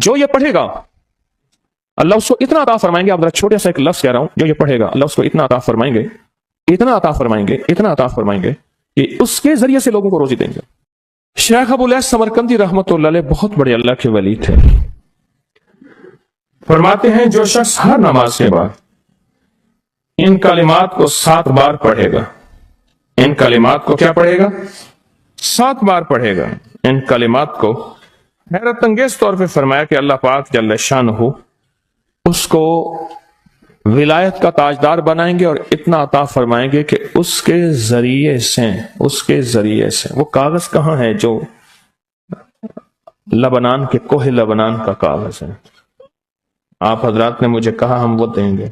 جو یہ پڑھے گا اللہ اس کو اتنا عطا فرمائیں گے. آپ ذرا چھوٹے سا ایک لفظ کہہ رہا ہوں, جو یہ پڑھے گا اللہ اس کو اتنا عطا فرمائیں گے, اتنا عطا فرمائیں گے, اتنا عطا فرمائیں گے کہ اس کے ذریعے سے لوگوں کو روزی دیں گے. شیخ ابو الیاس سمرقندی رحمۃ اللہ علیہ بہت بڑے اللہ کے ولی تھے. فرماتے ہیں جو شخص ہر نماز کے بعد ان کلمات کو 7 بار پڑھے گا, ان کلمات کو کیا پڑھے گا؟ 7 بار پڑھے گا. ان کلمات کو حیرت انگیز طور پہ فرمایا کہ اللہ پاک جل شانہ اس کو ولایت کا تاجدار بنائیں گے اور اتنا عطا فرمائیں گے کہ اس کے ذریعے سے وہ کاغذ کہاں ہے جو لبنان کے کوہ لبنان کا کاغذ ہے, آپ حضرات نے مجھے کہا ہم وہ دیں گے,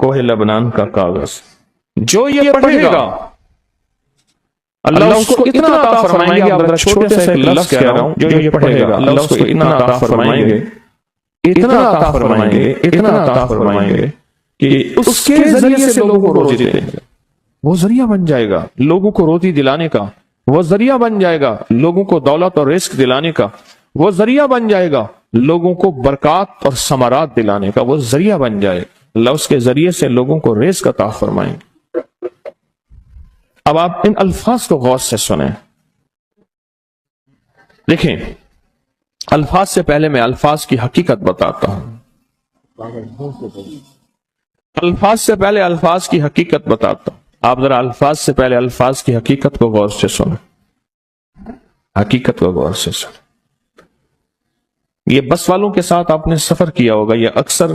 کوہ لبنان کا کاغذ. جو یہ پڑھے گا اللہ اس کو اتنا عطا فرمائیں گے. آپ ذرا چھوٹے سے ایک لفظ کہہ رہا ہوں, جو یہ پڑھے گا اللہ اس کو اتنا عطا فرمائیں گے, اتنا عطا فرمائیں گے, اتنا عطا فرمائیں گے کہ اس کے ذریعے سے لوگوں کو روزی دیں گے. وہ ذریعہ بن جائے گا لوگوں کو روزی دلانے کا, وہ ذریعہ بن جائے گا لوگوں کو دولت اور رزق دلانے کا, وہ ذریعہ بن جائے گا لوگوں کو برکات اور ثمرات دلانے کا, وہ ذریعہ بن جائے. اللہ اس کے ذریعے سے لوگوں کو رزق عطا فرمائیں گے. اب آپ ان الفاظ کو غور سے سنیں. دیکھیں, الفاظ سے پہلے میں الفاظ کی حقیقت بتاتا ہوں. الفاظ سے پہلے الفاظ کی حقیقت بتاتا ہوں. آپ ذرا الفاظ سے پہلے الفاظ کی حقیقت کو غور سے سنیں, حقیقت کو غور سے سنیں. یہ بس والوں کے ساتھ آپ نے سفر کیا ہوگا, یہ اکثر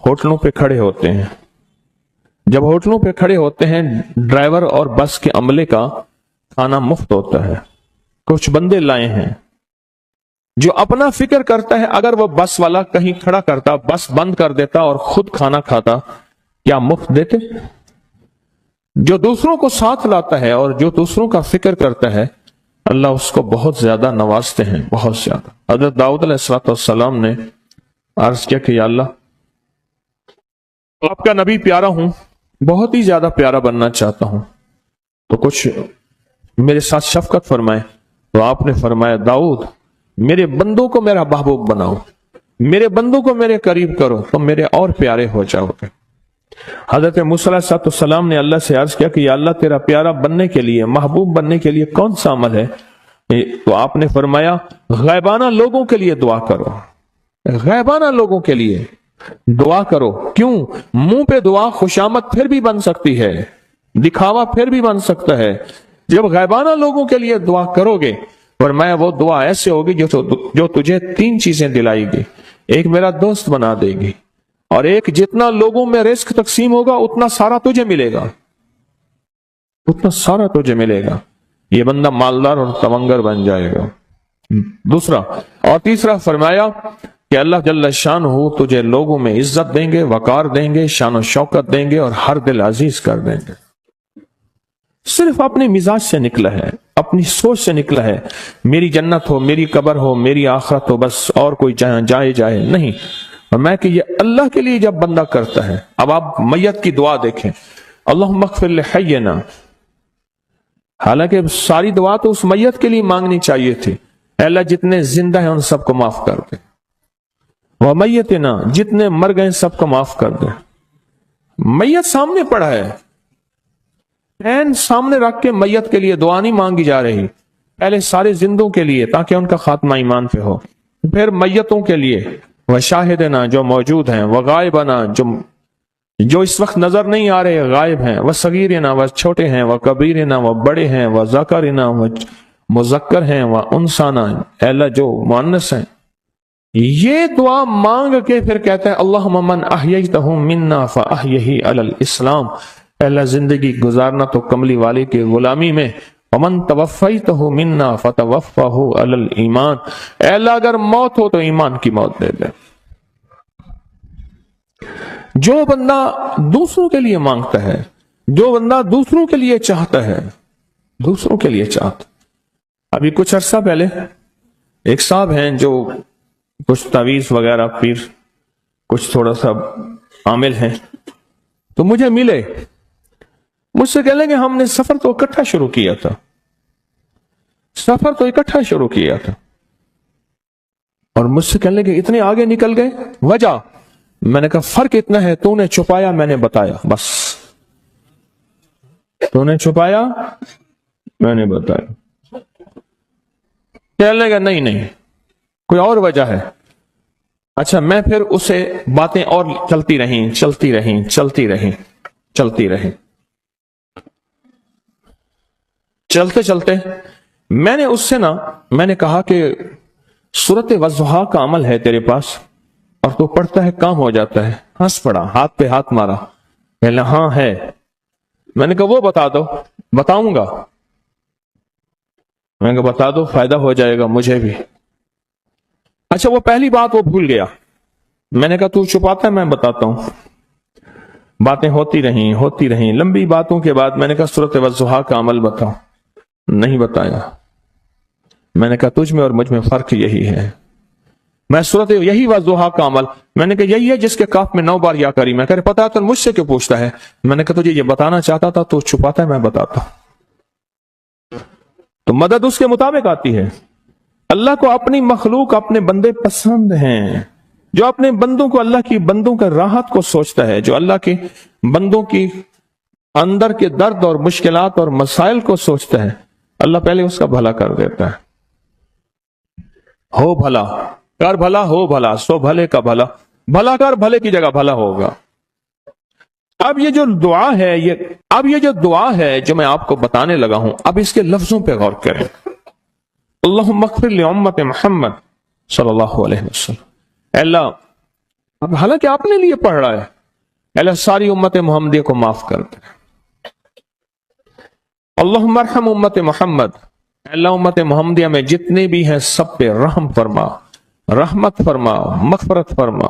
ہوٹلوں پہ کھڑے ہوتے ہیں. جب ہوٹلوں پہ کھڑے ہوتے ہیں ڈرائیور اور بس کے عملے کا کھانا مفت ہوتا ہے. کچھ بندے لائے ہیں جو اپنا فکر کرتا ہے اگر وہ بس والا کہیں کھڑا کرتا, بس بند کر دیتا اور خود کھانا کھاتا, کیا مفت دیتے؟ جو دوسروں کو ساتھ لاتا ہے اور جو دوسروں کا فکر کرتا ہے اللہ اس کو بہت زیادہ نوازتے ہیں, بہت زیادہ. حضرت داؤد علیہ السلام نے عرض کیا کہ یا اللہ آپ کا نبی پیارا ہوں, بہت ہی زیادہ پیارا بننا چاہتا ہوں, تو کچھ میرے ساتھ شفقت فرمائے. تو آپ نے فرمایا داؤد میرے بندوں کو میرا محبوب بناؤ, میرے بندوں کو میرے قریب کرو تو میرے اور پیارے ہو جاؤ گے. حضرت موسیٰ علیہ السلام نے اللہ سے عرض کیا کہ یا اللہ تیرا پیارا بننے کے لیے, محبوب بننے کے لیے کون سا عمل ہے؟ تو آپ نے فرمایا غیبانہ لوگوں کے لیے دعا کرو, غیبانہ لوگوں کے لیے دعا کرو. کیوں؟ منہ پہ دعا خوشامد پھر بھی بن سکتی ہے, دکھاوا پھر بھی بن سکتا ہے. جب غیبانہ لوگوں کے لیے دعا کرو گے فرمایا وہ دعا ایسے ہوگی جو تجھے 3 چیزیں دلائے گی. ایک میرا دوست بنا دے گی, اور ایک جتنا لوگوں میں رزق تقسیم ہوگا اتنا سارا تجھے ملے گا, اتنا سارا تجھے ملے گا. یہ بندہ مالدار اور تونگر بن جائے گا. دوسرا اور تیسرا فرمایا کہ اللہ جل شانہ تجھے لوگوں میں عزت دیں گے, وقار دیں گے, شان و شوکت دیں گے اور ہر دل عزیز کر دیں گے. صرف اپنے مزاج سے نکلا ہے, اپنی سوچ سے نکلا ہے, میری جنت ہو, میری قبر ہو, میری آخرت ہو, بس اور کوئی جائے نہیں. میں کہ یہ اللہ کے لیے جب بندہ کرتا ہے. اب آپ میت کی دعا دیکھیں, اللہم اغفر لحینا, حالانکہ ساری دعا تو اس میت کے لیے مانگنی چاہیے تھی. اے اللہ جتنے زندہ ہیں ان سب کو معاف کر دے, ومیتنا جتنے مر گئے سب کو معاف کر دے. میت سامنے پڑا ہے, عین سامنے رکھ کے میت کے لیے دعا نہیں مانگی جا رہی. پہلے سارے زندوں کے لیے تاکہ ان کا خاتمہ ایمان پہ ہو, پھر میتوں کے لیے وشاہدنا جو موجود ہیں, وغائبنا جو اس وقت نظر نہیں آ رہے غائب ہیں, وصغیرنا وہ چھوٹے ہیں, وکبیرنا وہ بڑے ہیں, وذکرنا وہ مذکر ہیں, وانثانا اے اللہ جو مؤنث ہیں. یہ دعا مانگ کے پھر کہتا ہے اللہم من احییتہ منا فاحیہ علی الاسلام, اے اللہ زندگی گزارنا تو کملی والے کی غلامی میں, ومن توفیتہ منا فتوفہ علی الایمان, اے اللہ اگر موت ہو تو ایمان کی موت دے دے. جو بندہ دوسروں کے لیے مانگتا ہے, جو بندہ دوسروں کے لیے چاہتا ہے, دوسروں کے لیے چاہتا. ابھی کچھ عرصہ پہلے ایک صاحب ہیں جو کچھ تعویذ وغیرہ پیر کچھ تھوڑا سا عامل ہیں, تو مجھے ملے, مجھ سے کہہ لیں کہ ہم نے سفر تو اکٹھا شروع کیا تھا, اور مجھ سے کہنے لگے اتنے آگے نکل گئے، وجہ؟ میں نے کہا فرق اتنا ہے، تو نے چھپایا میں نے بتایا، بس تو نے چھپایا میں نے بتایا۔ کہنے لگا نہیں کوئی اور وجہ ہے۔ اچھا، میں پھر اسے باتیں اور چلتی رہیں چلتے میں نے اس سے میں نے کہا کہ سورت والضحیٰ کا عمل ہے تیرے پاس اور تو پڑھتا ہے کام ہو جاتا ہے۔ ہنس پڑا، ہاتھ پہ ہاتھ مارا، کہنا ہاں ہے۔ میں نے کہا وہ بتا دو۔ بتاؤں گا، میں نے کہا بتا دو، فائدہ ہو جائے گا مجھے بھی۔ اچھا، وہ پہلی بات وہ بھول گیا۔ میں نے کہا تو چھپاتا ہے، میں بتاتا ہوں۔ باتیں ہوتی رہیں لمبی باتوں کے بعد میں نے کہا سورت والضحیٰ کا عمل بتاؤ، نہیں بتایا۔ میں نے کہا تجھ میں اور مجھ میں فرق یہی ہے، میں سورت یہی والضحیٰ کا عمل، میں نے کہا یہی ہے جس کے کاف میں 9 بار یا کری۔ میں کہا پتا تو مجھ سے کیوں پوچھتا ہے؟ میں نے کہا تجھے یہ بتانا چاہتا تھا تو چھپاتا ہے، میں بتاتا۔ تو مدد اس کے مطابق آتی ہے۔ اللہ کو اپنی مخلوق، اپنے بندے پسند ہیں، جو اپنے بندوں کو، اللہ کی بندوں کا راحت کو سوچتا ہے، جو اللہ کے بندوں کی اندر کے درد اور مشکلات اور مسائل کو سوچتا ہے، اللہ پہلے اس کا بھلا کر دیتا ہے۔ ہو بھلا کر بھلا، ہو بھلا سو بھلے کا بھلا، بھلا کر بھلے کی جگہ بھلا ہوگا۔ اب یہ جو دعا ہے جو میں آپ کو بتانے لگا ہوں، اب اس کے لفظوں پہ غور کریں۔ اللہم اغفر لامت محمد صلی اللہ علیہ وسلم۔ اے اللہ، اب حالانکہ آپ نے لیے پڑھ رہا ہے، اے اللہ ساری امت محمدیہ کو معاف کر دے۔ اللہم ارحم امت محمد، اے اللہ امت محمدیہ میں جتنے بھی ہیں سب پہ رحم فرما، رحمت فرما، مغفرت فرما۔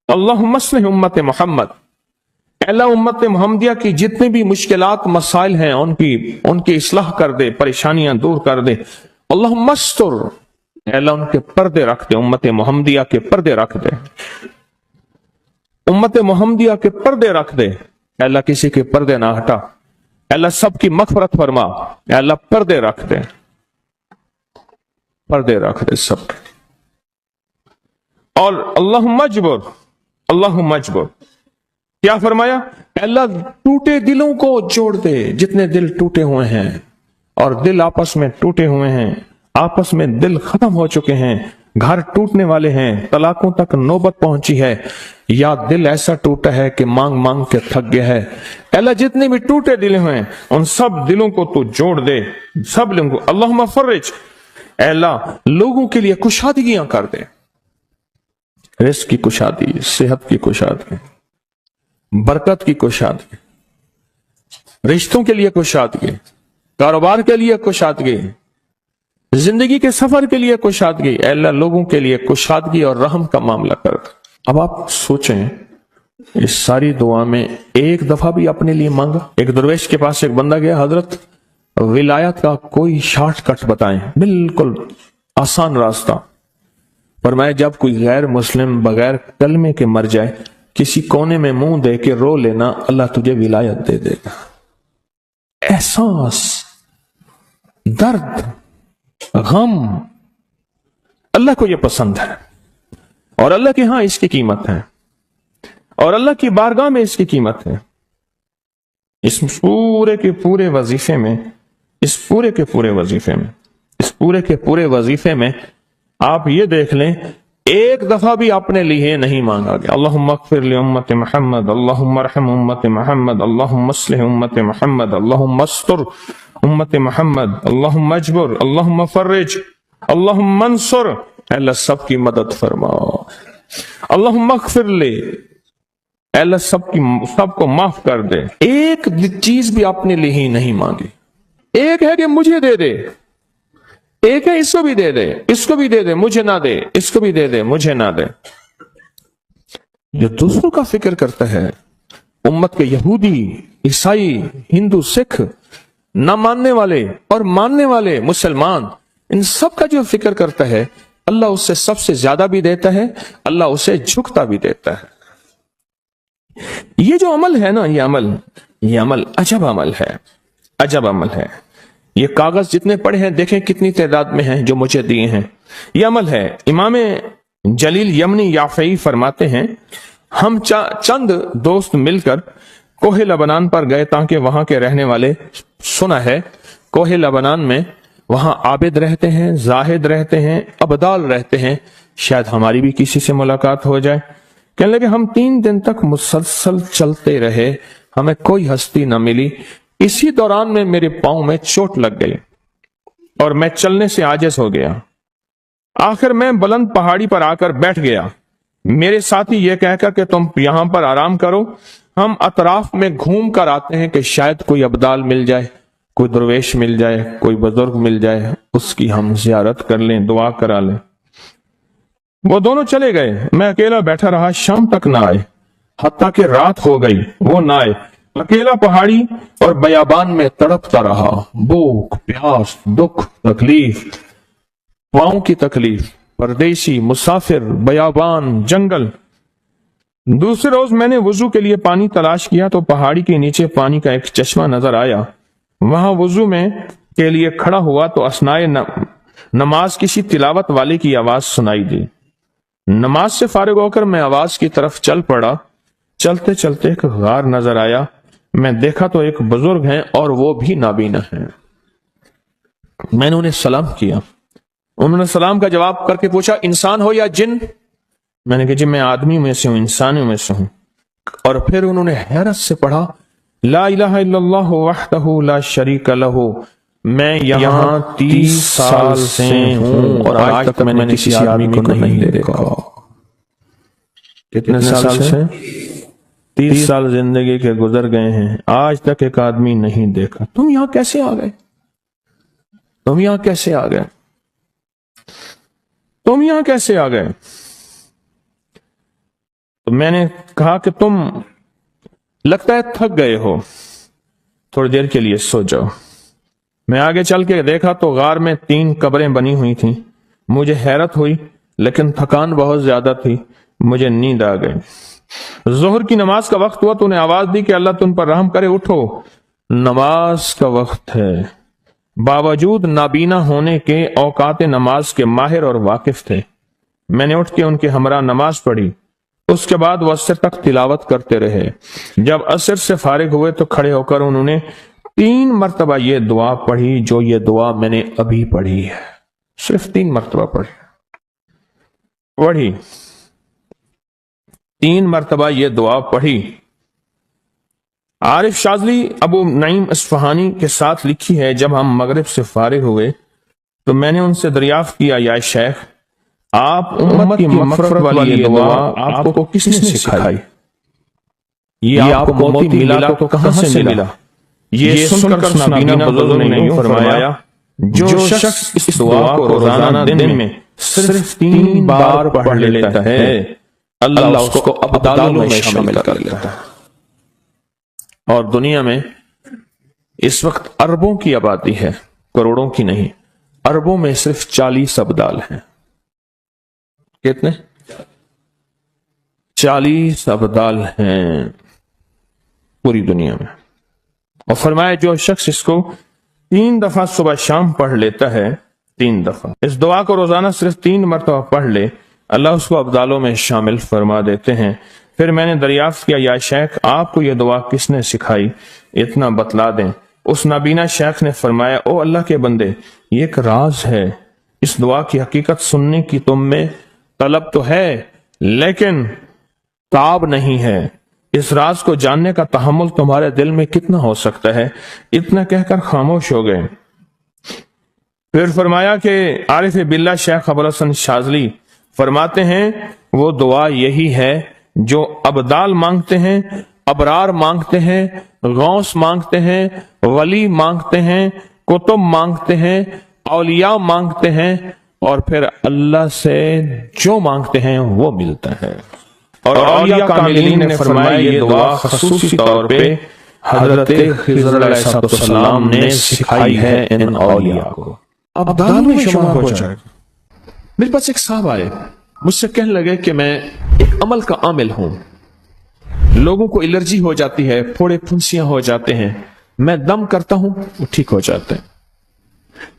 اللہم اصلح امت محمد، اے اللہ امت محمدیہ کی جتنے بھی مشکلات مسائل ہیں ان کی اصلاح کر دے، پریشانیاں دور کر دے۔ اللہم استر، اے اللہ ان کے پردے رکھ دے، امت محمدیہ کے پردے رکھ دے، امت محمدیہ کے پردے رکھ دے۔ اے اللہ کسی کے پردے نہ ہٹا، اے اللہ سب کی مغفرت فرما، اے اللہ پردے رکھ دے، پردے رکھ دے سب کے۔ اور اللہم اجبر، کیا فرمایا؟ اے اللہ ٹوٹے دلوں کو جوڑ دے، جتنے دل ٹوٹے ہوئے ہیں اور دل آپس میں ٹوٹے ہوئے ہیں، آپس میں دل ختم ہو چکے ہیں، گھر ٹوٹنے والے ہیں، طلاقوں تک نوبت پہنچی ہے، یا دل ایسا ٹوٹا ہے کہ مانگ مانگ کے تھک گیا ہے۔ اے اللہ جتنے بھی ٹوٹے دل ہیں ان سب دلوں کو تو جوڑ دے، سب دلوں کو۔ اللہم فرج، اے اللہ لوگوں کے لیے کشادگیاں کر دے، رزق کی کشادگی، صحت کی کشادگی، برکت کی کشادگی، رشتوں کے لیے کشادگی، کاروبار کے لیے کشادگی، زندگی کے سفر کے لیے کشادگی۔ اے اللہ لوگوں کے لیے کشادگی اور رحم کا معاملہ کر دے۔ اب آپ سوچیں، اس ساری دعا میں ایک دفعہ بھی اپنے لیے مانگا؟ ایک درویش کے پاس ایک بندہ گیا، حضرت ولایت کا کوئی شارٹ کٹ بتائیں، بالکل آسان راستہ۔ فرمایا جب کوئی غیر مسلم بغیر کلمے کے مر جائے، کسی کونے میں منہ دے کے رو لینا، اللہ تجھے ولایت دے دے گا۔ احساس، درد، غم، اللہ کو یہ پسند ہے، اور اللہ کے ہاں اس کی قیمت ہے، اور اللہ کی بارگاہ میں اس کی قیمت ہے۔ اس پورے کے پورے وظیفے میں آپ یہ دیکھ لیں، ایک دفعہ بھی اپنے لیے نہیں مانگا گیا۔ اللہم اغفر لامت محمد، اللہم ارحم امت محمد، اللہم اصلح امت محمد، اللہم استر امت محمد، اللہم اجبر، اللہم فرج، اللہم منصر، اے اللہ سب کی مدد فرما، اللہم اغفر لے، اے اللہ سب کو معاف کر دے۔ ایک چیز بھی اپنے لیے ہی نہیں مانگی۔ ایک ہے کہ مجھے دے دے، ایک ہے اس کو بھی دے دے، اس کو بھی دے دے، مجھے نہ دے، اس کو بھی دے دے، مجھے نہ دے۔ جو دوسروں کا فکر کرتا ہے، امت کے یہودی، عیسائی، ہندو، سکھ، نہ ماننے والے اور ماننے والے مسلمان، ان سب کا جو فکر کرتا ہے، اللہ اسے سب سے زیادہ بھی دیتا ہے، اللہ اسے جھکتا بھی دیتا ہے۔ یہ جو عمل ہے نا، یہ عمل عجب عمل ہے۔ یہ کاغذ جتنے پڑے ہیں دیکھیں کتنی تعداد میں ہیں جو مجھے دیے ہیں۔ یہ عمل ہے۔ امام جلیل یمنی یافعی فرماتے ہیں ہم چند دوست مل کر کوہ لبنان پر گئے تاکہ وہاں کے رہنے والے، سنا ہے کوہ لبنان میں وہاں عابد رہتے ہیں، زاہد رہتے ہیں، ابدال رہتے ہیں، شاید ہماری بھی کسی سے ملاقات ہو جائے۔ کہنے لگے ہم 3 دن تک مسلسل چلتے رہے، ہمیں کوئی ہستی نہ ملی۔ اسی دوران میں میرے پاؤں میں چوٹ لگ گئی اور میں چلنے سے عاجز ہو گیا۔ آخر میں بلند پہاڑی پر آ کر بیٹھ گیا۔ میرے ساتھی یہ کہہ کر کہ تم یہاں پر آرام کرو، ہم اطراف میں گھوم کر آتے ہیں کہ شاید کوئی ابدال مل جائے، کوئی درویش مل جائے، کوئی بزرگ مل جائے، اس کی ہم زیارت کر لیں، دعا کرا لیں۔ وہ دونوں چلے گئے، میں اکیلا بیٹھا رہا، شام تک نہ آئے، حتیٰ کہ رات ہو گئی، وہ نہ آئے۔ اکیلا پہاڑی اور بیابان میں تڑپتا رہا، بھوک، پیاس، دکھ، تکلیف، پاؤں کی تکلیف، پردیسی، مسافر، بیابان، جنگل۔ دوسرے روز میں نے وضو کے لیے پانی تلاش کیا تو پہاڑی کے نیچے پانی کا ایک چشمہ نظر آیا۔ وہاں وضو میں کے لیے کھڑا ہوا تو اثنائے نماز کسی تلاوت والے کی آواز سنائی دی۔ نماز سے فارغ ہو کر میں آواز کی طرف چل پڑا۔ چلتے چلتے ایک غار نظر آیا، میں دیکھا تو ایک بزرگ ہیں اور وہ بھی نابینا ہیں۔ میں نے انہیں سلام کیا، انہوں نے سلام کا جواب کر کے پوچھا انسان ہو یا جن؟ میں نے کہا جی میں آدمی میں سے ہوں، انسانوں میں سے ہوں۔ اور پھر انہوں نے حیرت سے پڑھا لا الہ الا اللہ وحدہ لا شریک لہ، میں یہاں 30 سال سے ہوں اور آج تک میں نے کسی آدمی کو نہیں دیکھا۔ کتنے سال سے؟ 30 سال زندگی کے گزر گئے ہیں، آج تک ایک آدمی نہیں دیکھا۔ تم یہاں کیسے آ گئے؟ تم یہاں کیسے آ گئے؟ تم یہاں کیسے آ گئے؟ تو میں نے کہا کہ تم لگتا ہے تھک گئے ہو، تھوڑی دیر کے لیے سو جاؤ۔ میں آگے چل کے دیکھا تو غار میں 3 قبریں بنی ہوئی تھیں۔ مجھے حیرت ہوئی لیکن تھکان بہت زیادہ تھی، مجھے نیند آ گئی۔ ظہر کی نماز کا وقت ہوا تو انہیں آواز دی کہ اللہ تم پر رحم کرے، اٹھو نماز کا وقت ہے۔ باوجود نابینا ہونے کے اوقات نماز کے ماہر اور واقف تھے۔ میں نے اٹھ کے ان کے ہمراہ نماز پڑھی، اس کے بعد وہ عصر تک تلاوت کرتے رہے۔ جب عصر سے فارغ ہوئے تو کھڑے ہو کر انہوں نے 3 مرتبہ یہ دعا پڑھی جو یہ دعا میں نے ابھی پڑھی ہے، صرف 3 مرتبہ پڑھی 3 مرتبہ یہ دعا پڑھی۔ عارف شاذلی ابو نعیم اصفہانی کے ساتھ لکھی ہے جب ہم مغرب سے فارغ ہوئے تو میں نے ان سے دریافت کیا یا شیخ آپ امت کی مغفرت والی یہ دعا آپ کو کس نے سکھائی؟ یہ آپ کو موتی ملا تو کہاں سے ملا؟ یہ سن کر نابینا بزرگ نے یوں فرمایا جو شخص اس دعا کو روزانہ دن میں صرف 3 بار پڑھ لیتا ہے اللہ اس کو ابدالوں میں شامل کر لیتا ہے۔ اور دنیا میں اس وقت اربوں کی آبادی ہے، کروڑوں کی نہیں، اربوں میں صرف 40 ابدال ہیں۔ کتنے؟ 40 ابدال ہیں پوری دنیا میں۔ اور فرمایا جو شخص اس کو 3 دفعہ صبح شام پڑھ لیتا ہے، 3 دفعہ اس دعا کو روزانہ صرف 3 مرتبہ پڑھ لے، اللہ اس کو ابدالوں میں شامل فرما دیتے ہیں۔ پھر میں نے دریافت کیا یا شیخ آپ کو یہ دعا کس نے سکھائی؟ اتنا بتلا دیں۔ اس نابینا شیخ نے فرمایا او اللہ کے بندے، یہ ایک راز ہے، اس دعا کی حقیقت سننے کی تم میں طلب تو ہے لیکن تاب نہیں ہے، اس راز کو جاننے کا تحمل تمہارے دل میں کتنا ہو سکتا ہے؟ اتنا کہہ کر خاموش ہو گئے۔ پھر فرمایا کہ عارف باللہ شیخ ابوالحسن شاذلی فرماتے ہیں وہ دعا یہی ہے جو ابدال مانگتے ہیں، ابرار مانگتے ہیں، غوث مانگتے ہیں، ولی مانگتے ہیں، کتب مانگتے ہیں، اولیاء مانگتے ہیں، اور پھر اللہ سے جو مانگتے ہیں وہ ملتا ہے۔ اور اولیاء کاملین نے فرمایا یہ دعا خصوصی طور پہ حضرت خضر علیہ السلام نے سکھائی ہے ان اولیاء کو۔ ابدال میں شمار ہو جائے۔ میرے پاس ایک صاحب آئے، مجھ سے کہنے لگے کہ میں ایک عمل کا عامل ہوں، لوگوں کو الرجی ہو جاتی ہے، پھوڑے پھنسیاں ہو جاتے ہیں، میں دم کرتا ہوں وہ ٹھیک ہو جاتے ہیں۔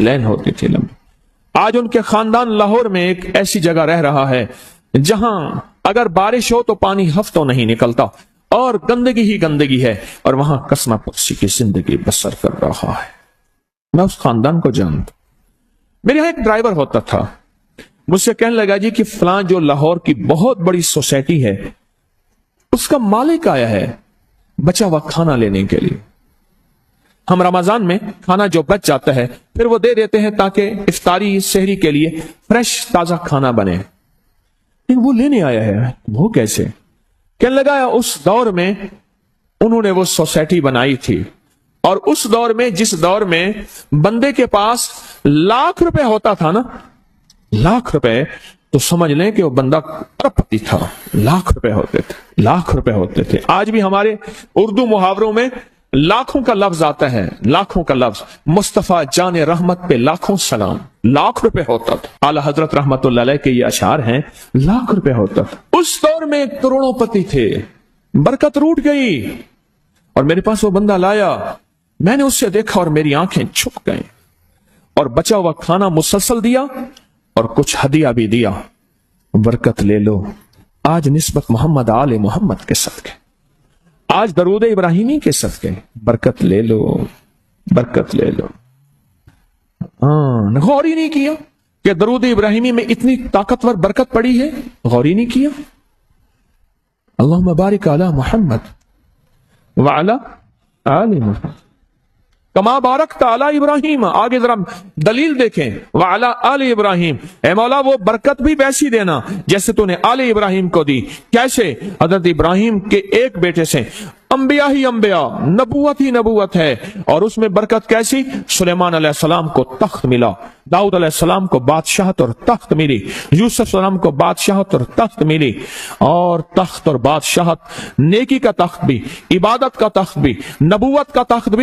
لین ہوتی تھی لمبی. آج ان کے خاندان لاہور میں ایک ایسی جگہ رہ رہا ہے جہاں اگر بارش ہو تو پانی ہفتوں نہیں نکلتا اور گندگی ہی گندگی ہے, اور وہاں کسنا پرسی کی زندگی بسر کر رہا ہے. میں اس خاندان کو جانتا. میرے یہاں ایک ڈرائیور ہوتا تھا, مجھ سے کہنے لگا جی کہ فلاں جو لاہور کی بہت بڑی سوسائٹی ہے اس کا مالک آیا ہے بچا ہوا کھانا لینے کے لیے. ہم رمضان میں کھانا جو بچ جاتا ہے پھر وہ دے دیتے ہیں تاکہ افطاری سحری کے لیے فریش تازہ کھانا بنے. وہ لینے آیا ہے. وہ کیسے؟ کہنے لگا اس دور میں انہوں نے وہ سوسائٹی بنائی تھی, اور اس دور میں جس دور میں بندے کے پاس لاکھ روپے ہوتا تھا نا, لاکھ روپے, تو سمجھ لیں کہ وہ بندہ اربپتی تھا. لاکھ روپے ہوتے تھے, لاکھ روپے ہوتے تھے. آج بھی ہمارے اردو محاوروں میں لاکھوں کا لفظ آتا ہے, لاکھوں کا لفظ. مصطفیٰ جان رحمت پہ لاکھوں سلام. لاکھ روپے ہوتا تھا. اعلی حضرت رحمت اللہ علیہ کے یہ اشعار ہیں, لاکھ روپے ہوتا تھا. اس دور میں کروڑوں پتی تھے. برکت روٹ گئی اور میرے پاس وہ بندہ لایا. میں نے اس سے دیکھا اور میری آنکھیں چھپ گئیں, اور بچا ہوا کھانا مسلسل دیا اور کچھ ہدیہ بھی دیا. برکت لے لو. آج نسبت محمد آل محمد کے صدقے, آج درود ابراہیمی کے صدقے برکت لے لو, برکت لے لو. غور ہی نہیں کیا کہ درود ابراہیمی میں اتنی طاقتور برکت پڑی ہے, غور ہی نہیں کیا. اللہم بارک علی محمد وعلی آل محمد کما بارکت علی ابراہیم. آگے ذرا دلیل دیکھیں, وعلی آل ابراہیم. اے مولا وہ برکت بھی ویسی دینا جیسے تو نے آل ابراہیم کو دی. کیسے؟ حضرت ابراہیم کے ایک بیٹے سے انبیاء ہی انبیاء, نبوت ہی نبوت ہے. اور اس میں برکت کیسی؟ سلیمان علیہ السلام کو تخت ملا, داؤد علیہ السلام کو بادشاہت اور تخت ملی, یوسف علیہ السلام کو بادشاہت اور تخت ملی. اور تخت اور بادشاہت, نیکی کا تخت بھی, عبادت کا تخت بھی, نبوت کا تخت بھی